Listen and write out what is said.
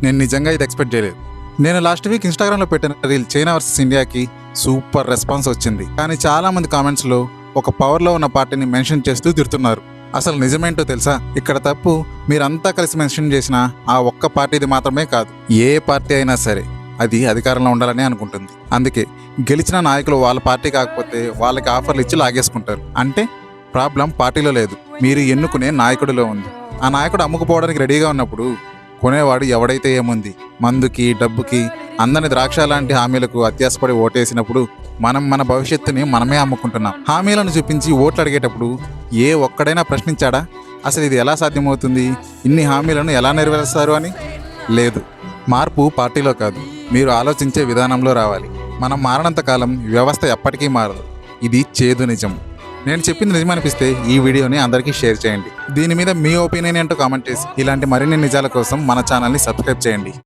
నేను నిజంగా ఇది ఎక్స్పెక్ట్ చేయలేదు. నేను లాస్ట్ వీక్ ఇన్స్టాగ్రామ్లో పెట్టిన రీల్ చైనా వర్సెస్ ఇండియాకి సూపర్ రెస్పాన్స్ వచ్చింది. కానీ చాలామంది కామెంట్స్లో ఒక పవర్లో ఉన్న పార్టీని మెన్షన్ చేస్తూ తిడుతున్నారు. అసలు నిజమేంటో తెలుసా? ఇక్కడ తప్పు మీరంతా కలిసి మెన్షన్ చేసిన ఆ ఒక్క పార్టీది మాత్రమే కాదు, ఏ పార్టీ అయినా సరే అది అధికారంలో ఉండాలని అనుకుంటుంది. అందుకే గెలిచిన నాయకులు వాళ్ళ పార్టీ కాకపోతే వాళ్ళకి ఆఫర్లు ఇచ్చి లాగేసుకుంటారు. అంటే ప్రాబ్లం పార్టీలో లేదు, మీరు ఎన్నుకునే నాయకుడిలో ఉంది. ఆ నాయకుడు అమ్ముకుపోవడానికి రెడీగా ఉన్నప్పుడు కొనేవాడు ఎవడైతే ఏముంది, మందుకి డబ్బుకి అందని ద్రాక్ష లాంటి హామీలకు అత్యాసపడి ఓటేసినప్పుడు మనం మన భవిష్యత్తుని మనమే అమ్ముకుంటున్నాం. హామీలను చూపించి ఓట్లు అడిగేటప్పుడు ఏ ఒక్కడైనా ప్రశ్నించాడా అసలు ఇది ఎలా సాధ్యమవుతుంది, ఇన్ని హామీలను ఎలా నెరవేరుస్తారు అని? లేదు. మార్పు పార్టీలో కాదు, మీరు ఆలోచించే విధానంలో రావాలి. మనం మారినంత కాలం వ్యవస్థ ఎప్పటికీ మారదు. ఇది చేదు నిజం. నేను చెప్పింది నిజమనిపిస్తే ఈ వీడియోని అందరికీ షేర్ చేయండి. దీని మీద మీ ఒపీనియన్ ఏంటో కామెంట్ చేసి ఇలాంటి మరిన్ని నిజాల కోసం మన ఛానల్ని సబ్స్క్రైబ్ చేయండి.